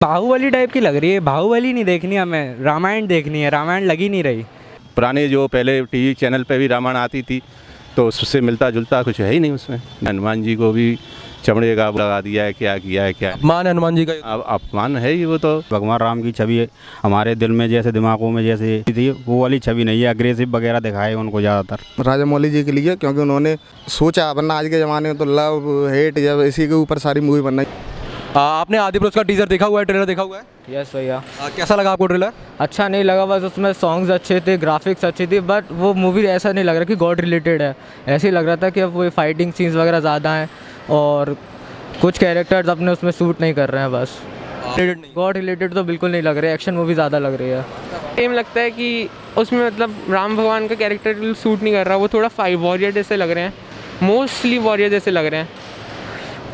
Baahubali type की लग रही है। बाहुबली नहीं देखनी हमें, रामायण देखनी है। रामायण लगी नहीं रही। पुराने जो पहले टीवी चैनल पे भी रामायण आती थी तो उससे मिलता जुलता कुछ है ही नहीं उसमें। हनुमान जी को भी चमड़े का लगा दिया है, क्या किया है क्या। अपमान है हनुमान जी का। अब अपमान है ही वो तो। भगवान राम की छवि हमारे दिल में जैसे दिमागों में जैसे थी वो वाली छवि नहीं है। अग्रेसिव वगैरह दिखाए उनको ज़्यादातर राजामौली जी के लिए, क्योंकि उन्होंने सोचा, वरना आज के ज़माने में तो लव हेट जब इसी के ऊपर सारी मूवी बनना। आपने आदि पुरुष का टीजर देखा हुआ है, ट्रेलर देखा हुआ है? यस भैया। कैसा लगा आपको ट्रेलर? अच्छा नहीं लगा, बस उसमें सॉन्ग्स अच्छे थे, ग्राफिक्स अच्छी थी, बट वो मूवी ऐसा नहीं लग रहा कि गॉड रिलेटेड है। ऐसे ही लग रहा था कि अब वो फाइटिंग सीन्स वगैरह ज़्यादा हैं और कुछ कैरेक्टर्स अपने उसमें सूट नहीं कर रहे हैं। बस गॉड रिलेटेड तो बिल्कुल नहीं लग रहे, एक्शन मूवी ज़्यादा लग रही है। सेम लगता है कि उसमें मतलब राम भगवान का कैरेक्टर सूट नहीं कर रहा, वो थोड़ा फाइव वॉरियर जैसे लग रहे हैं, मोस्टली वॉरियर जैसे लग रहे हैं,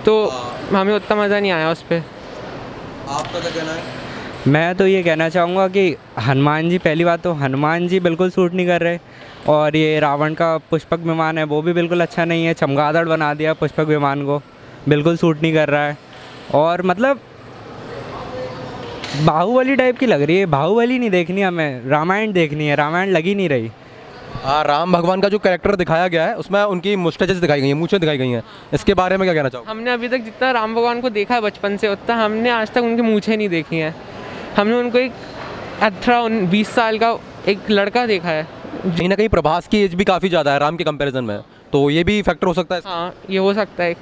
तो हमें उतना मज़ा नहीं आया उस पर। आपका क्या कहना है? मैं तो ये कहना चाहूँगा कि हनुमान जी, पहली बात तो हनुमान जी बिल्कुल सूट नहीं कर रहे, और ये रावण का पुष्पक विमान है वो भी बिल्कुल अच्छा नहीं है। चमगादड़ बना दिया पुष्पक विमान को, बिल्कुल सूट नहीं कर रहा है। और मतलब बाहुबली टाइप की लग रही है। बाहुबली नहीं देखनी हमें, रामायण देखनी है। रामायण लगी नहीं रही। हाँ, राम भगवान का जो कैरेक्टर दिखाया गया है उसमें उनकी मुस्टैचेस दिखाई गई हैं, मूंछें दिखाई गई हैं। इसके बारे में क्या कहना चाहोगे? हमने अभी तक जितना राम भगवान को देखा है बचपन से, उतना हमने आज तक उनकी मूछें नहीं देखी हैं। हमने उनको एक 18-20 साल का एक लड़का देखा है। कहीं ना कहीं प्रभास की एज भी काफ़ी ज़्यादा है राम के कंपैरिजन में, तो ये भी फैक्टर हो सकता है। हाँ, ये हो सकता है एक।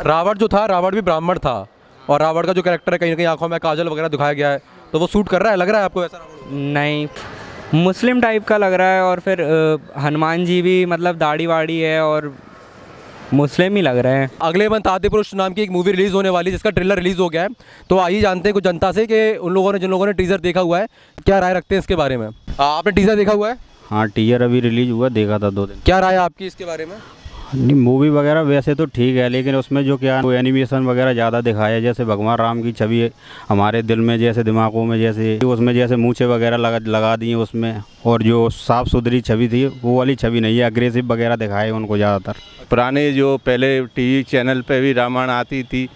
रावण जो था, रावण भी ब्राह्मण था, और रावण का जो कैरेक्टर है कहीं ना कहीं आंखों में काजल वगैरह दिखाया गया है, तो वो सूट कर रहा है, लग रहा है आपको वैसा रावण? नहीं, मुस्लिम टाइप का लग रहा है। और फिर हनुमान जी भी मतलब दाढ़ी वाड़ी है और मुस्लिम ही लग रहे हैं। अगले मंथ आदि पुरुष नाम की एक मूवी रिलीज़ होने वाली है जिसका ट्रेलर रिलीज़ हो गया है, तो आइए जानते हैं कुछ जनता से कि उन लोगों ने, जिन लोगों ने टीज़र देखा हुआ है, क्या राय रखते हैं इसके बारे में। आपने टीज़र देखा हुआ है? हाँ, टीजर अभी रिलीज हुआ, देखा था 2 दिन। क्या राय है आपकी इसके बारे में? नहीं, मूवी वगैरह वैसे तो ठीक है, लेकिन उसमें जो क्या वो एनिमेशन वगैरह ज़्यादा दिखाया है, जैसे भगवान राम की छवि हमारे दिल में जैसे दिमागों में जैसे उसमें जैसे मूछें वगैरह लगा दी हैं उसमें, और जो साफ़ सुथरी छवि थी वो वाली छवि नहीं है। अग्रेसिव वगैरह दिखाए उनको ज़्यादातर। पुराने जो पहले टीवी चैनल पे भी रामायण आती थी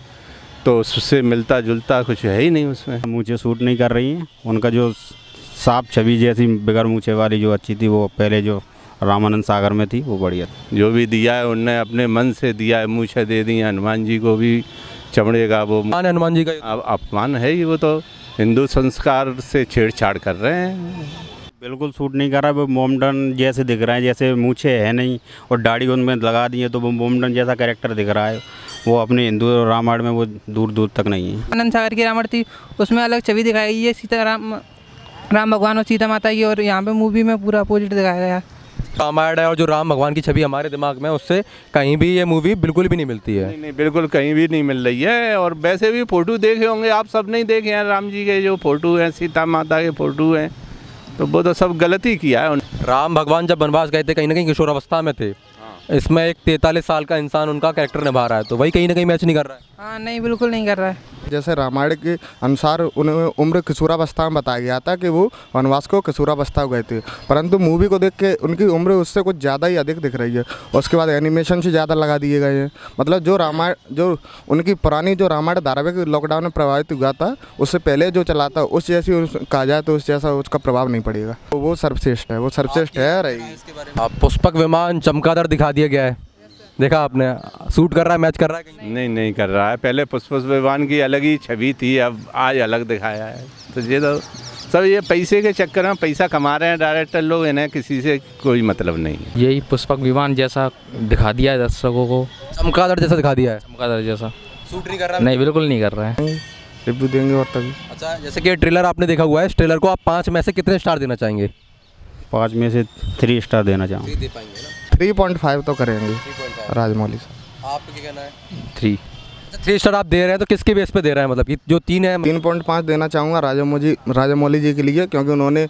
तो उससे मिलता जुलता कुछ है ही नहीं उसमें। मूछें सूट नहीं कर रही हैं। उनका जो साफ छवि जैसी बगैर मूछे वाली जो अच्छी थी वो पहले जो रामानंद सागर में थी वो बढ़िया। जो भी दिया है उनने अपने मन से दिया है, मूछें दे दी हैं। हनुमान जी को भी चमड़े का वो हनुमान जी का अब अपमान है ही, वो तो हिंदू संस्कार से छेड़छाड़ कर रहे हैं। बिल्कुल सूट नहीं कर रहा। वो मोमडन जैसे दिख रहा है, जैसे मूछे है नहीं और दाढ़ी उनमें लगा दी है तो वो मोमडन जैसा कैरेक्टर दिख रहा है। वो अपने हिंदू रामायण में वो दूर दूर तक नहीं है। आनंद सागर की रामायण थी, उसमें अलग छवि दिखाई गई है सीता राम भगवान और सीता माता की, और यहाँ पे मूवी में पूरा अपोजिट दिखाया गया है। रामायण है और जो राम भगवान की छवि हमारे दिमाग में, उससे कहीं भी ये मूवी बिल्कुल भी नहीं मिलती है। नहीं, बिल्कुल कहीं भी नहीं मिल रही है। और वैसे भी फ़ोटो देखे होंगे आप, सब नहीं देखे हैं राम जी के जो फ़ोटो हैं, सीता माता के फ़ोटो हैं, तो वो तो सब गलती किया है। राम भगवान जब वनवास गए थे कहीं ना कहीं किशोरावस्था में थे, इसमें एक 43 साल का इंसान उनका कैरेक्टर निभा रहा है, तो वही कहीं ना कहीं मैच नहीं कर रहा है। हाँ नहीं, बिल्कुल नहीं कर रहा है। जैसे रामायण के अनुसार उन्हें उम्र किशोरावस्था में बताया गया था कि वो वनवास को किशोरावस्था गए थे, परंतु मूवी को देख के उनकी उम्र उससे कुछ ज़्यादा ही अधिक दिख रही है। उसके बाद एनिमेशन से ज़्यादा लगा दिए गए हैं। मतलब जो रामायण, जो उनकी पुरानी जो रामायण धारावाहिक लॉकडाउन में प्रभावित हुआ था, उससे पहले जो चला था उस जैसी कहा जाए तो उस जैसा उसका प्रभाव नहीं पड़ेगा। तो वो सर्वश्रेष्ठ है, वो सर्वश्रेष्ठ है रही। पुष्पक विमान चमगादड़ दिखा दिया गया है, देखा आपने? सूट कर रहा है, मैच कर रहा है कहीं? नहीं कर रहा है। पहले पुष्पक विमान की अलग ही छवि थी, अब आज अलग दिखाया है। तो ये तो सब ये पैसे के चक्कर में पैसा कमा रहे हैं डायरेक्टर लोग, इन्हें किसी से कोई मतलब नहीं है। यही पुष्पक विमान जैसा दिखा दिया है दर्शकों को, चमगादड़ जैसा दिखा दिया है। चमगादड़ जैसा सूट नहीं कर रहा? नहीं, बिल्कुल नहीं कर रहा है। रिव्यू देंगे और तभी। अच्छा, जैसे कि ट्रेलर आपने देखा हुआ है, इस ट्रेलर को आप 5 में से कितने स्टार देना चाहेंगे? 5 में से 3 स्टार देना चाहूँगा। 3.5 तो करेंगे राजमौली साहब। आपको क्या कहना है? 3। 3 स्टार आप दे रहे हैं तो किसके बेस पे दे रहे हैं? मतलब कि जो 3 है। 3.5 देना चाहूँगा राजामौली जी के लिए, क्योंकि उन्होंने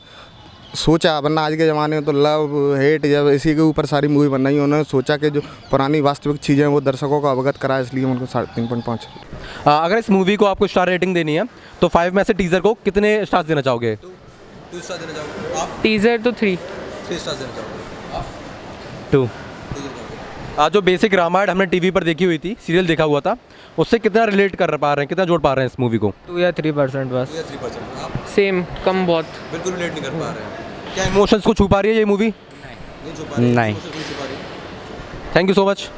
सोचा, वरना आज के ज़माने में तो लव हेट जब इसी के ऊपर सारी मूवी बन रही है, उन्होंने सोचा कि जो पुरानी वास्तविक चीज़ें वो दर्शकों को अवगत कराए, इसलिए उनको 3.5। अगर इस मूवी को आपको स्टार रेटिंग देनी है तो 5 में से टीजर को कितने स्टार्स देना चाहोगे? 2 स्टार देना चाहोगे आप? टीज़र तो 3 स्टार्स देना चाहोगे आप? 2। जो बेसिक रामायण हमने टीवी पर देखी हुई थी, सीरियल देखा हुआ था, उससे कितना रिलेट कर पा रहे हैं, कितना जोड़ पा रहे हैं इस मूवी को? 2 या 3% बस। सेम, कम बहुत। बिल्कुल रिलेट नहीं कर पा रहे हैं। क्या इमोशंस को छू पा रही है ये मूवी? नहीं। Thank you so much.